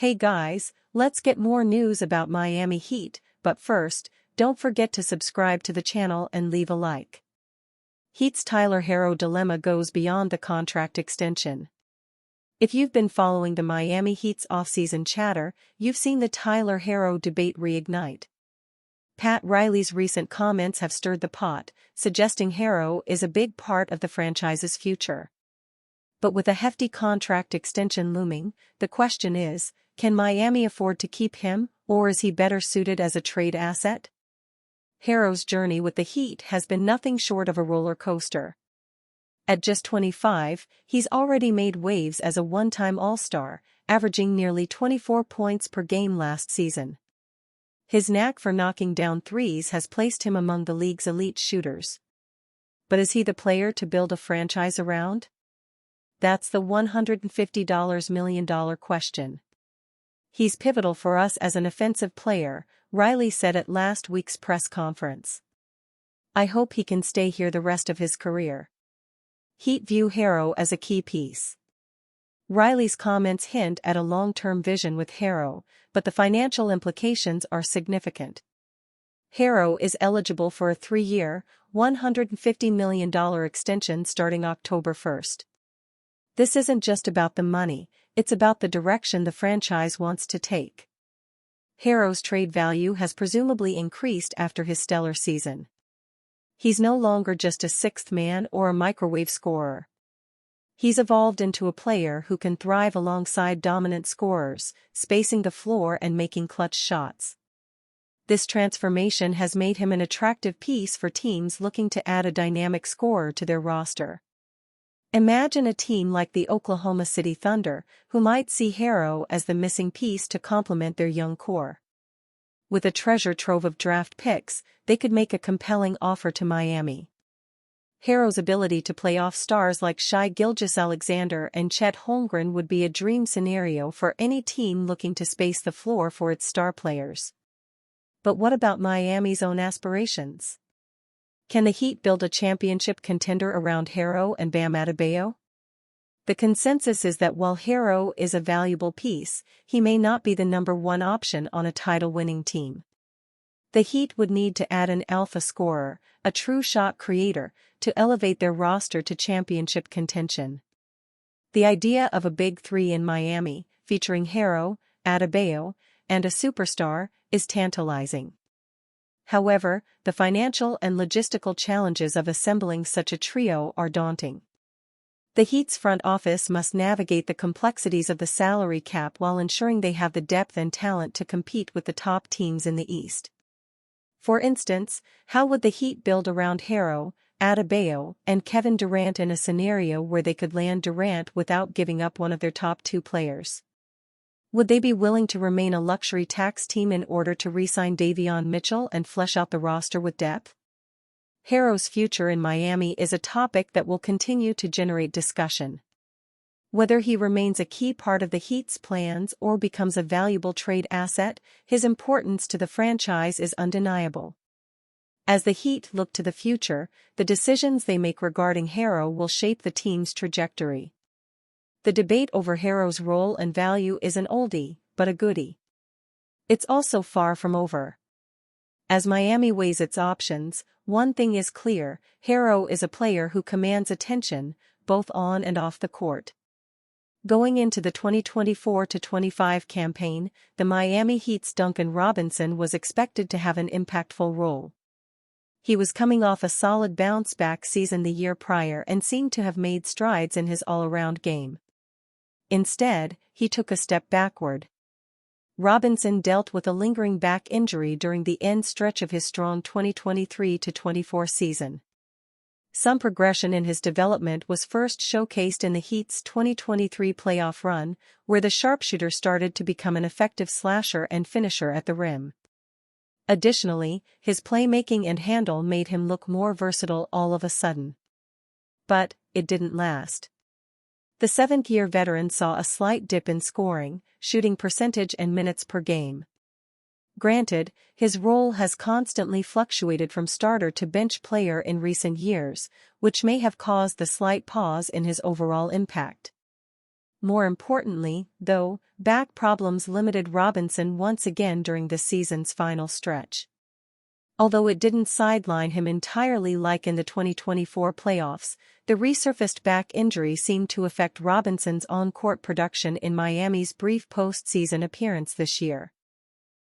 Hey guys, let's get more news about Miami Heat, but first, don't forget to subscribe to the channel and leave a like. Heat's Tyler Harrow dilemma goes beyond the contract extension. If you've been following the Miami Heat's offseason chatter, you've seen the Tyler Harrow debate reignite. Pat Riley's recent comments have stirred the pot, suggesting Harrow is a big part of the franchise's future. But with a hefty contract extension looming, the question is, can Miami afford to keep him, or is he better suited as a trade asset? Harrow's journey with the Heat has been nothing short of a roller coaster. At just 25, he's already made waves as a one-time All-Star, averaging nearly 24 points per game last season. His knack for knocking down threes has placed him among the league's elite shooters. But is he the player to build a franchise around? That's the $150 million question. He's pivotal for us as an offensive player, Riley said at last week's press conference. I hope he can stay here the rest of his career. Heat view Harrow as a key piece. Riley's comments hint at a long-term vision with Harrow, but the financial implications are significant. Harrow is eligible for a 3-year, $150 million extension starting October 1st. This isn't just about the money, it's about the direction the franchise wants to take. Harrow's trade value has presumably increased after his stellar season. He's no longer just a sixth man or a microwave scorer. He's evolved into a player who can thrive alongside dominant scorers, spacing the floor and making clutch shots. This transformation has made him an attractive piece for teams looking to add a dynamic scorer to their roster. Imagine a team like the Oklahoma City Thunder, who might see Harrow as the missing piece to complement their young core. With a treasure trove of draft picks, they could make a compelling offer to Miami. Harrow's ability to play off stars like Shai Gilgeous-Alexander and Chet Holmgren would be a dream scenario for any team looking to space the floor for its star players. But what about Miami's own aspirations? Can the Heat build a championship contender around Harrow and Bam Adebayo? The consensus is that while Harrow is a valuable piece, he may not be the number one option on a title-winning team. The Heat would need to add an alpha scorer, a true shot creator, to elevate their roster to championship contention. The idea of a big three in Miami, featuring Harrow, Adebayo, and a superstar, is tantalizing. However, the financial and logistical challenges of assembling such a trio are daunting. The Heat's front office must navigate the complexities of the salary cap while ensuring they have the depth and talent to compete with the top teams in the East. For instance, how would the Heat build around Harrow, Adebayo, and Kevin Durant in a scenario where they could land Durant without giving up one of their top two players? Would they be willing to remain a luxury tax team in order to re-sign Davion Mitchell and flesh out the roster with depth? Harrow's future in Miami is a topic that will continue to generate discussion. Whether he remains a key part of the Heat's plans or becomes a valuable trade asset, his importance to the franchise is undeniable. As the Heat look to the future, the decisions they make regarding Harrow will shape the team's trajectory. The debate over Harrow's role and value is an oldie, but a goodie. It's also far from over. As Miami weighs its options, one thing is clear: Harrow is a player who commands attention, both on and off the court. Going into the 2024-25 campaign, the Miami Heat's Duncan Robinson was expected to have an impactful role. He was coming off a solid bounce-back season the year prior and seemed to have made strides in his all-around game. Instead, he took a step backward. Robinson dealt with a lingering back injury during the end stretch of his strong 2023-24 season. Some progression in his development was first showcased in the Heat's 2023 playoff run, where the sharpshooter started to become an effective slasher and finisher at the rim. Additionally, his playmaking and handle made him look more versatile all of a sudden. But it didn't last. The seventh-year veteran saw a slight dip in scoring, shooting percentage and minutes per game. Granted, his role has constantly fluctuated from starter to bench player in recent years, which may have caused the slight pause in his overall impact. More importantly, though, back problems limited Robinson once again during the season's final stretch. Although it didn't sideline him entirely like in the 2024 playoffs, the resurfaced back injury seemed to affect Robinson's on-court production in Miami's brief postseason appearance this year.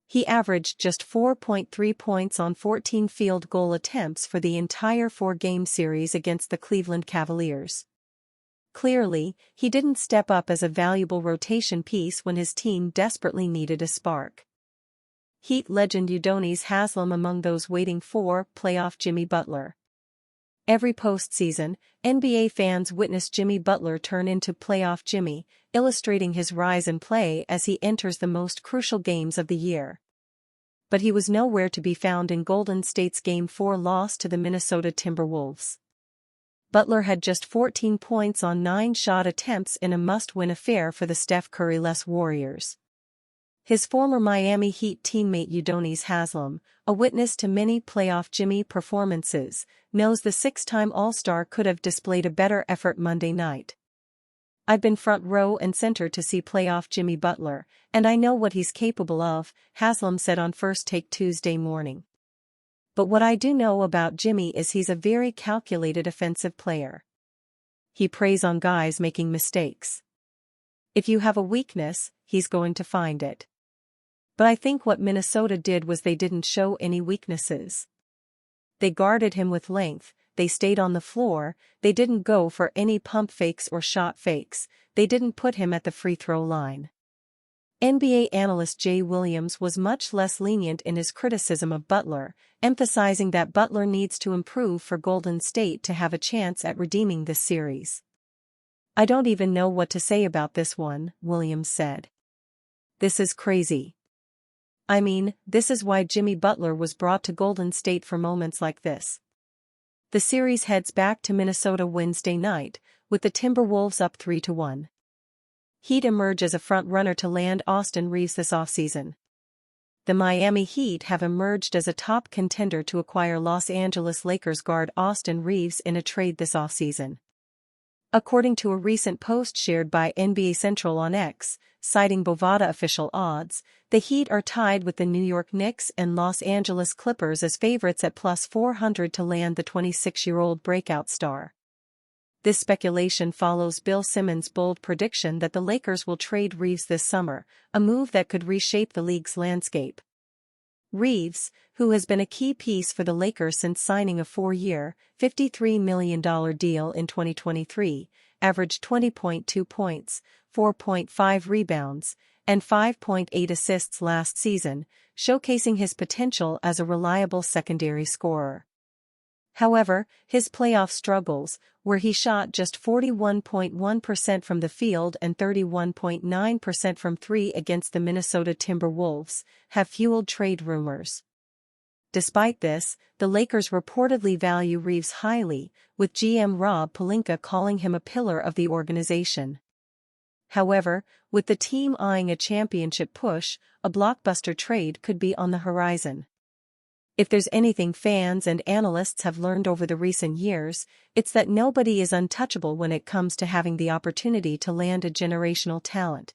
He averaged just 4.3 points on 14 field goal attempts for the entire four-game series against the Cleveland Cavaliers. Clearly, he didn't step up as a valuable rotation piece when his team desperately needed a spark. Heat legend Udonis Haslem among those waiting for playoff Jimmy Butler. Every postseason, NBA fans witness Jimmy Butler turn into playoff Jimmy, illustrating his rise in play as he enters the most crucial games of the year. But he was nowhere to be found in Golden State's Game 4 loss to the Minnesota Timberwolves. Butler had just 14 points on 9 shot attempts in a must-win affair for the Steph Curry-less Warriors. His former Miami Heat teammate Udonis Haslem, a witness to many playoff Jimmy performances, knows the six-time All-Star could have displayed a better effort Monday night. "I've been front row and center to see playoff Jimmy Butler, and I know what he's capable of," Haslem said on First Take Tuesday morning. "But what I do know about Jimmy is he's a very calculated offensive player. He preys on guys making mistakes. If you have a weakness, he's going to find it. But I think what Minnesota did was they didn't show any weaknesses. They guarded him with length, they stayed on the floor, they didn't go for any pump fakes or shot fakes, they didn't put him at the free throw line." NBA analyst Jay Williams was much less lenient in his criticism of Butler, emphasizing that Butler needs to improve for Golden State to have a chance at redeeming this series. "I don't even know what to say about this one," Williams said. "This is crazy. I mean, this is why Jimmy Butler was brought to Golden State for moments like this." The series heads back to Minnesota Wednesday night, with the Timberwolves up 3-1. Heat emerge as a front-runner to land Austin Reeves this offseason. The Miami Heat have emerged as a top contender to acquire Los Angeles Lakers guard Austin Reeves in a trade this offseason. According to a recent post shared by NBA Central on X, citing Bovada official odds, the Heat are tied with the New York Knicks and Los Angeles Clippers as favorites at plus 400 to land the 26-year-old breakout star. This speculation follows Bill Simmons' bold prediction that the Lakers will trade Reeves this summer, a move that could reshape the league's landscape. Reeves, who has been a key piece for the Lakers since signing a 4-year, $53 million deal in 2023, averaged 20.2 points, 4.5 rebounds, and 5.8 assists last season, showcasing his potential as a reliable secondary scorer. However, his playoff struggles, where he shot just 41.1% from the field and 31.9% from three against the Minnesota Timberwolves, have fueled trade rumors. Despite this, the Lakers reportedly value Reeves highly, with GM Rob Pelinka calling him a pillar of the organization. However, with the team eyeing a championship push, a blockbuster trade could be on the horizon. If there's anything fans and analysts have learned over the recent years, it's that nobody is untouchable when it comes to having the opportunity to land a generational talent.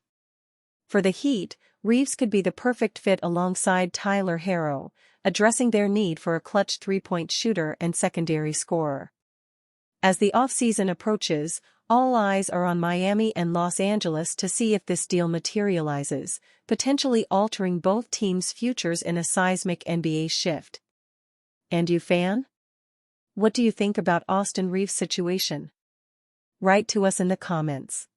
For the Heat, Reeves could be the perfect fit alongside Tyler Harrow, addressing their need for a clutch three-point shooter and secondary scorer. As the offseason approaches, all eyes are on Miami and Los Angeles to see if this deal materializes, potentially altering both teams' futures in a seismic NBA shift. And you, fan? What do you think about Austin Reeves' situation? Write to us in the comments.